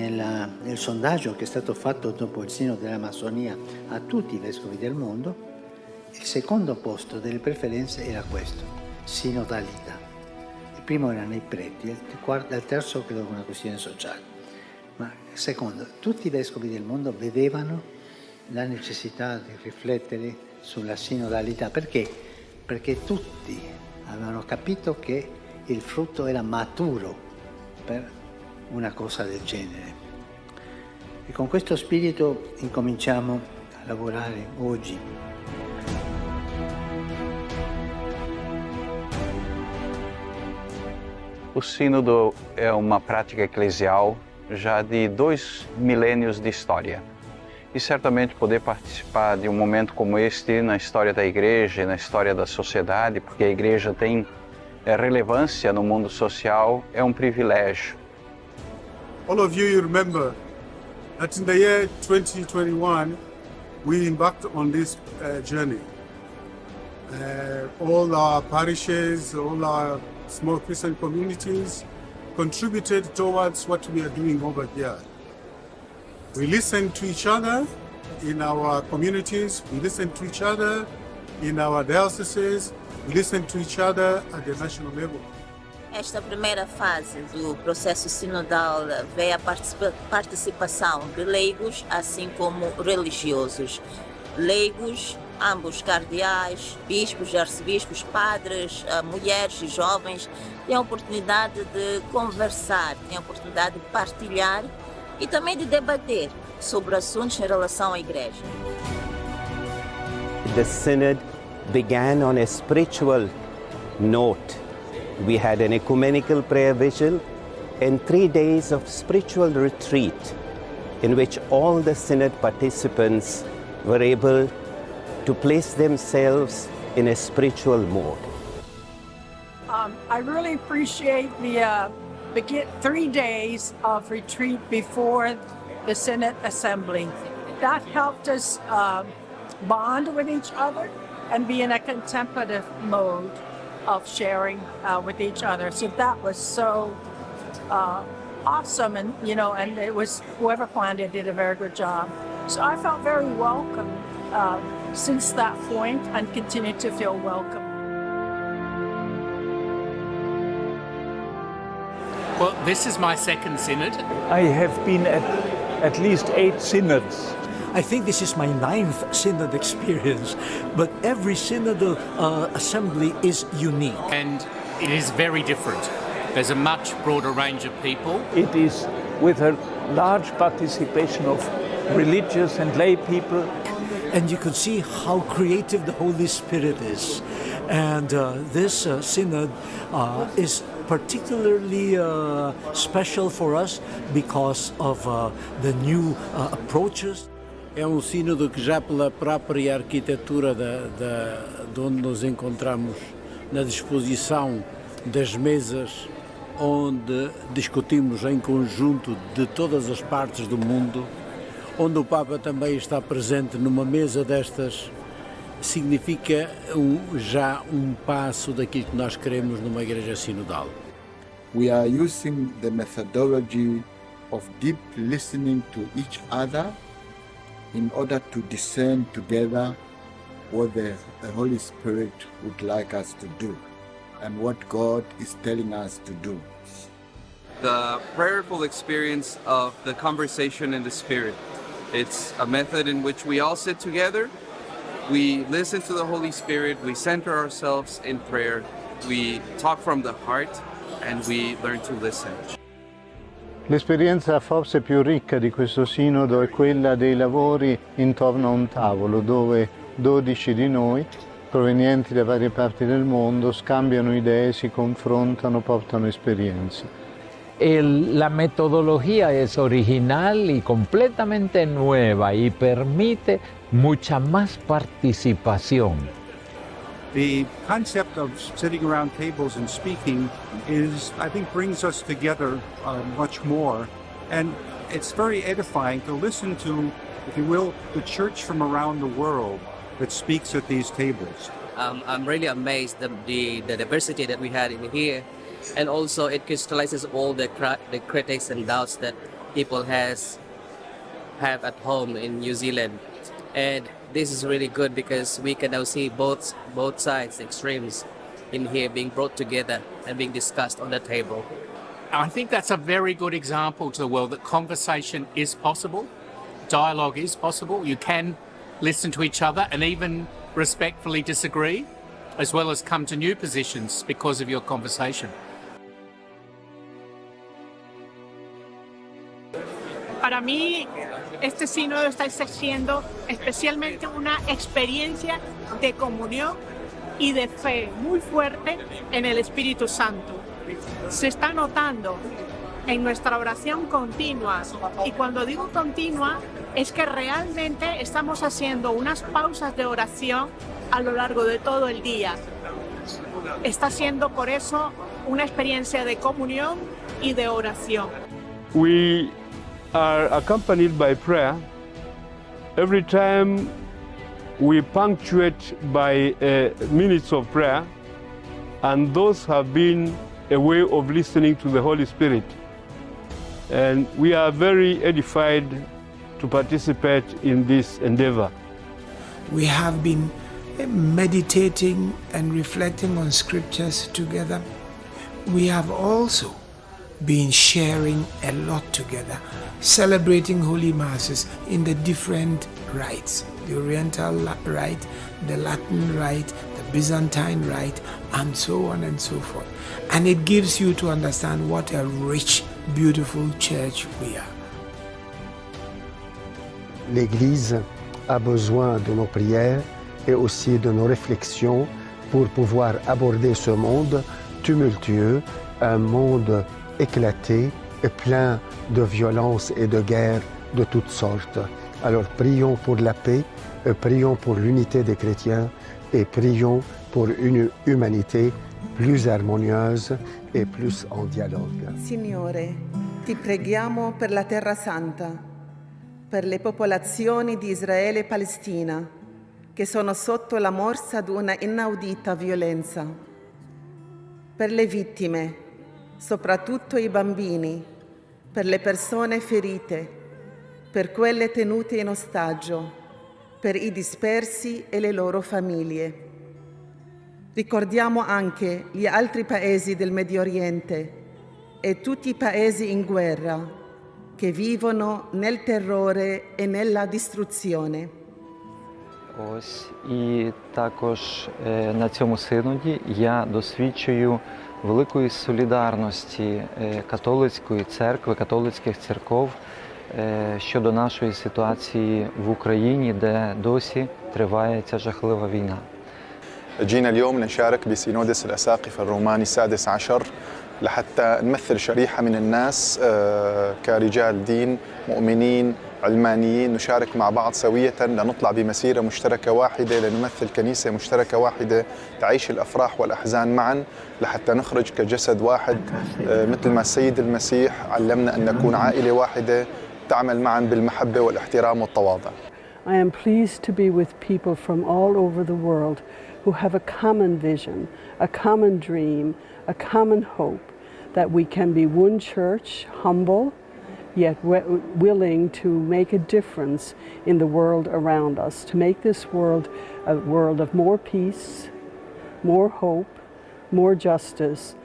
nel sondaggio che è stato fatto dopo il Sinodo della Massonia a tutti i vescovi del mondo, il secondo posto delle preferenze era questo, sinodalità. Il primo erano i preti, il terzo credo una questione sociale. Ma il secondo, tutti i vescovi del mondo vedevano la necessità di riflettere sulla sinodalità. Perché? Perché tutti avevano capito che il frutto era maturo per una cosa del genere. E con questo spirito incominciamo a lavorare oggi. O sínodo é uma prática eclesial já de 2 milênios de história. E certamente poder participar de um momento como este na história da igreja e na história da sociedade, porque a igreja tem relevância no mundo social, é um privilégio. All of you remember that in the year 2021, we embarked on this journey. All our parishes, all our small Christian communities contributed towards what we are doing over here. We listen to each other in our communities, we listen to each other in our dioceses, we listen to each other at the national level. Esta primeira fase do processo sinodal vê a participação de leigos, assim como religiosos. Leigos, ambos cardeais, bispos, arcebispos, padres, mulheres e jovens têm a oportunidade de conversar, têm a oportunidade de partilhar e também de debater sobre assuntos em relação à Igreja. The Synod began on a spiritual note. We had an ecumenical prayer vigil and 3 days of spiritual retreat in which all the Synod participants were able to place themselves in a spiritual mode. I really appreciate the 3 days of retreat before the Synod Assembly. That helped us bond with each other and be in a contemplative mode of sharing with each other. So that was so awesome, and and it was whoever planned it did a very good job. So I felt very welcome since that point and continue to feel welcome. Well, this is my second synod. I have been at least 8 synods. I think this is my 9th synod experience, but every synodal assembly is unique. And it is very different. There's a much broader range of people. It is with a large participation of religious and lay people. And you can see how creative the Holy Spirit is. And this synod is particularly special for us because of the new approaches. É sínodo que já pela própria arquitetura de onde nos encontramos, na disposição das mesas onde discutimos em conjunto de todas as partes do mundo, onde o Papa também está presente numa mesa destas, significa já passo daquilo que nós queremos numa igreja sinodal. We are using the methodology of deep listening to each other in order to discern together what the Holy Spirit would like us to do and what God is telling us to do. The prayerful experience of the conversation in the Spirit. It's a method in which we all sit together, we listen to the Holy Spirit, we center ourselves in prayer, we talk from the heart, and we learn to listen. L'esperienza forse più ricca di questo sinodo è quella dei lavori intorno a un tavolo dove 12 di noi, provenienti da varie parti del mondo, scambiano idee, si confrontano, portano esperienze. La metodología es original y completamente nueva y permite mucha más participación. The concept of sitting around tables and speaking I think, brings us together much more. And it's very edifying to listen to, if you will, the church from around the world that speaks at these tables. I'm really amazed at the diversity that we had in here. And also it crystallizes all the critics and doubts that people have at home in New Zealand. And this is really good because we can now see both sides, extremes in here being brought together and being discussed on the table. I think that's a very good example to the world that conversation is possible, dialogue is possible. You can listen to each other and even respectfully disagree, as well as come to new positions because of your conversation. Para mí, este sínodo está siendo especialmente una experiencia de comunión y de fe muy fuerte en el Espíritu Santo. Se está notando en nuestra oración continua, y cuando digo continua es que realmente estamos haciendo unas pausas de oración a lo largo de todo el día. Está siendo por eso una experiencia de comunión y de oración. We are accompanied by prayer. Every time we punctuate by minutes of prayer, and those have been a way of listening to the Holy Spirit. And we are very edified to participate in this endeavor. We have been meditating and reflecting on scriptures together. We have also been sharing a lot together, celebrating holy masses in the different rites, the Oriental rite, the Latin rite, the Byzantine rite, and so on and so forth. And it gives you to understand what a rich, beautiful church we are. L'Église a besoin de nos prières et aussi de nos réflexions pour pouvoir aborder ce monde tumultueux, un monde éclaté et plein de violence et de guerres de toutes sortes. Alors prions pour la paix, prions pour l'unité des chrétiens et prions pour une humanité plus harmonieuse e plus en dialogue. Signore, ti preghiamo per la Terra Santa, per le popolazioni di Israele e Palestina, che sono sotto la morsa di una inaudita violenza, per le vittime, soprattutto i bambini, per le persone ferite, per quelle tenute in ostaggio, per i dispersi e le loro famiglie. Ricordiamo anche gli altri paesi del Medio Oriente e tutti i paesi in guerra che vivono nel terrore e nella distruzione. Ось і також на цьому синоді я досвідчую великої солідарності католицької церкви, католицьких церков щодо нашої ситуації в Україні, де досі триває ця жахлива війна. جينا اليوم نشارك بسينودس الأساقفة الروماني السادس عشر لحتى نمثل شريحة من الناس كرجال دين مؤمنين علمانيين نشارك مع بعض سوية لنطلع بمسيرة مشتركة واحدة لنمثل كنيسة مشتركة واحدة تعيش الأفراح والأحزان معا لحتى نخرج كجسد واحد مثل ما السيد المسيح علمنا أن نكون عائلة واحدة تعمل معا بالمحبة والاحترام والتواضع. I am pleased to be with people from all over the world who have a common vision, a common dream, a common hope that we can be one church, humble, yet willing to make a difference in the world around us, to make this world a world of more peace, more hope, more justice.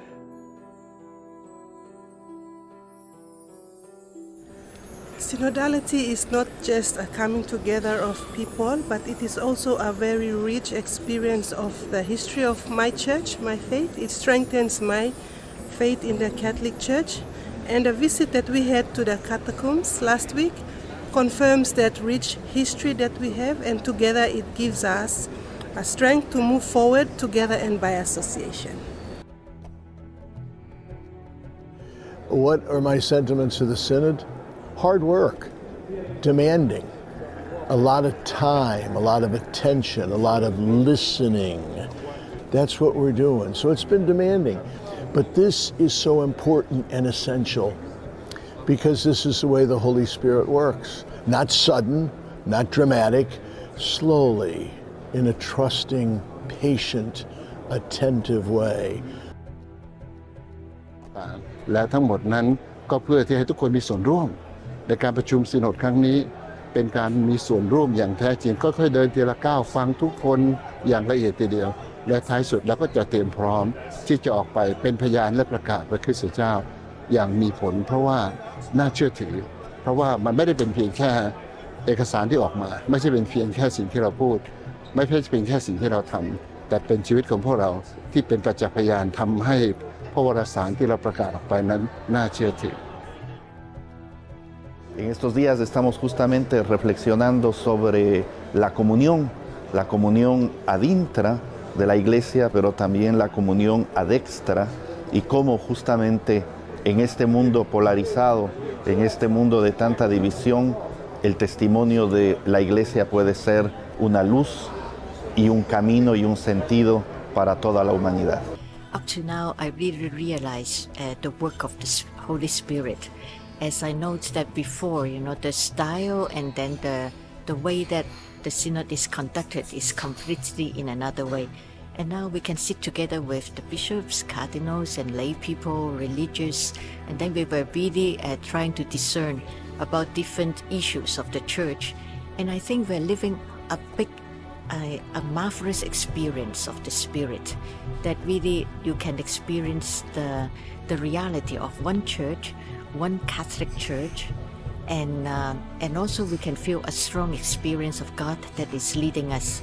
Synodality is not just a coming together of people, but it is also a very rich experience of the history of my church, my faith. It strengthens my faith in the Catholic Church. And a visit that we had to the catacombs last week confirms that rich history that we have, and together it gives us a strength to move forward together and by association. What are my sentiments of the Synod? Hard work, demanding, a lot of time, a lot of attention, a lot of listening. That's what we're doing. So it's been demanding. But this is so important and essential because this is the way the Holy Spirit works. Not sudden, not dramatic, slowly, in a trusting, patient, attentive way. และทั้งหมดนั้นก็เพื่อที่ให้ทุกคนมีส่วนร่วม ในการประชุมซิโนดครั้งนี้เป็นการมีส่วนร่วมอย่างแท้จริงค่อยๆเดินทีละก้าวฟังทุกคนอย่างละเอียดทีเดียวและท้ายสุดเราก็จะเตรียมพร้อมที่จะออกไปเป็นพยานและประกาศพระคริสตเจ้าอย่างมีผลเพราะว่าน่าเชื่อถือเพราะว่ามันไม่ได้เป็นเพียงแค่เอกสารที่ออกมาไม่ใช่เป็นเพียงแค่สิ่งที่เราพูดไม่ใช่เป็นแค่สิ่งที่เราทำแต่เป็นชีวิตของพวกเราที่เป็นประจักษ์พยานทำให้พระวรสารที่เราประกาศออกไปนั้นน่าเชื่อถือEn estos días estamos justamente reflexionando sobre la comunión ad intra de la Iglesia, pero también la comunión ad extra, y cómo justamente en este mundo polarizado, en este mundo de tanta división, el testimonio de la Iglesia puede ser una luz y un camino y un sentido para toda la humanidad. Up to now, I really realized the work of the Holy Spirit. As I noticed that before, the style and then the way that the synod is conducted is completely in another way. And now we can sit together with the bishops, cardinals, and lay people, religious, and then we were really trying to discern about different issues of the church. And I think we're living a marvelous experience of the Spirit, that really you can experience the reality of one church, one Catholic Church, and also we can feel a strong experience of God that is leading us.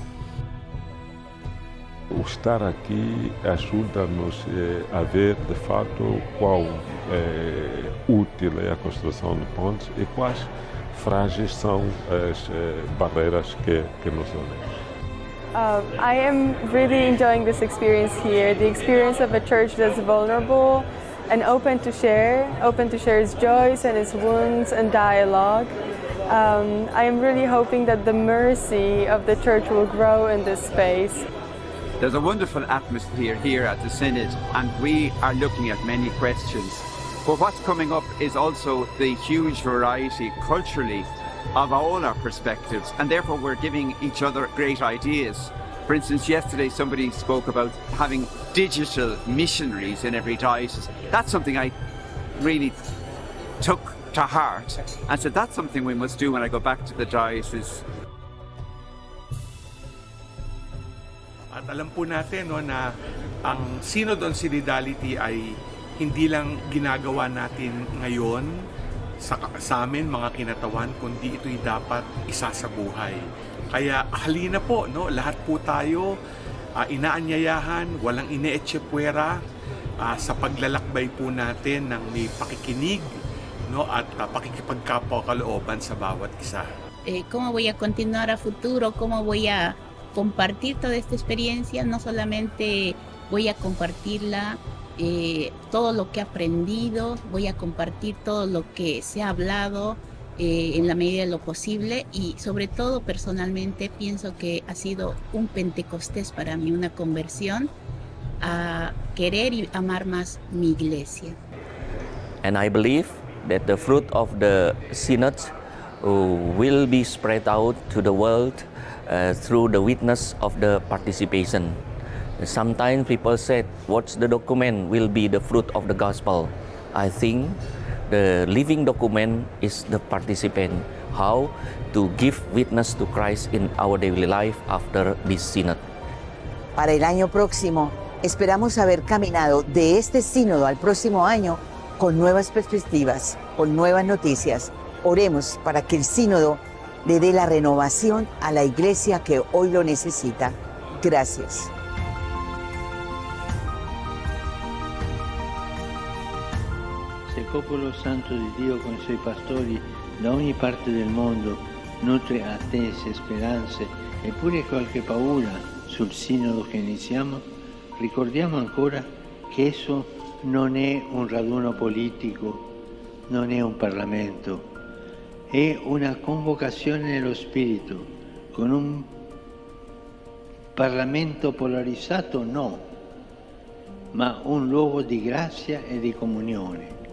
O estar aqui ajuda-nos a ver de fato quão útil é a construção de pontes e quais frágeis são as barreiras que nos unem. I am really enjoying this experience here, the experience of a church that's vulnerable and open to share its joys and its wounds and dialogue. I am really hoping that the mercy of the church will grow in this space. There's a wonderful atmosphere here at the Synod, and we are looking at many questions. But what's coming up is also the huge variety culturally of all our perspectives, and therefore we're giving each other great ideas. For instance, yesterday somebody spoke about having digital missionaries in every diocese. That's something I really took to heart and said that's something we must do when I go back to the diocese. At alam po natin na ang Synod on Solidarity ay hindi lang ginagawa natin ngayon sa amin mga kinatawan, kundi ito'y dapat isa sa buhay. Kaya halina po, lahat po tayo inaanyayahan, walang ine-etchepuera sa paglalakbay po natin ng may pakikinig at pakikipagkapwa-kalooban sa bawat isa. ¿Cómo voy a continuar a futuro? ¿Cómo voy a compartir toda esta experiencia? No solamente voy a compartirla, todo lo que he aprendido, voy a compartir todo lo que se ha hablado en la medida de lo posible, y sobre todo personalmente pienso que ha sido un Pentecostés para mí, una conversión a querer y amar más mi iglesia. And I believe that the fruit of the synod will be spread out to the world through the witness of the participation. Sometimes people said, what's the document will be the fruit of the gospel. I think the living document is the participant, how to give witness to Christ in our daily life after this synod. Para el año próximo, esperamos haber caminado de este sínodo al próximo año con nuevas perspectivas, con nuevas noticias. Oremos para que el sínodo le dé la renovación a la iglesia que hoy lo necesita. Gracias. Se il popolo santo di Dio con i suoi pastori da ogni parte del mondo nutre attese, speranze e pure qualche paura sul sinodo che iniziamo, ricordiamo ancora che esso non è un raduno politico, non è un Parlamento, è una convocazione nello Spirito, con un Parlamento polarizzato no, ma un luogo di grazia e di comunione.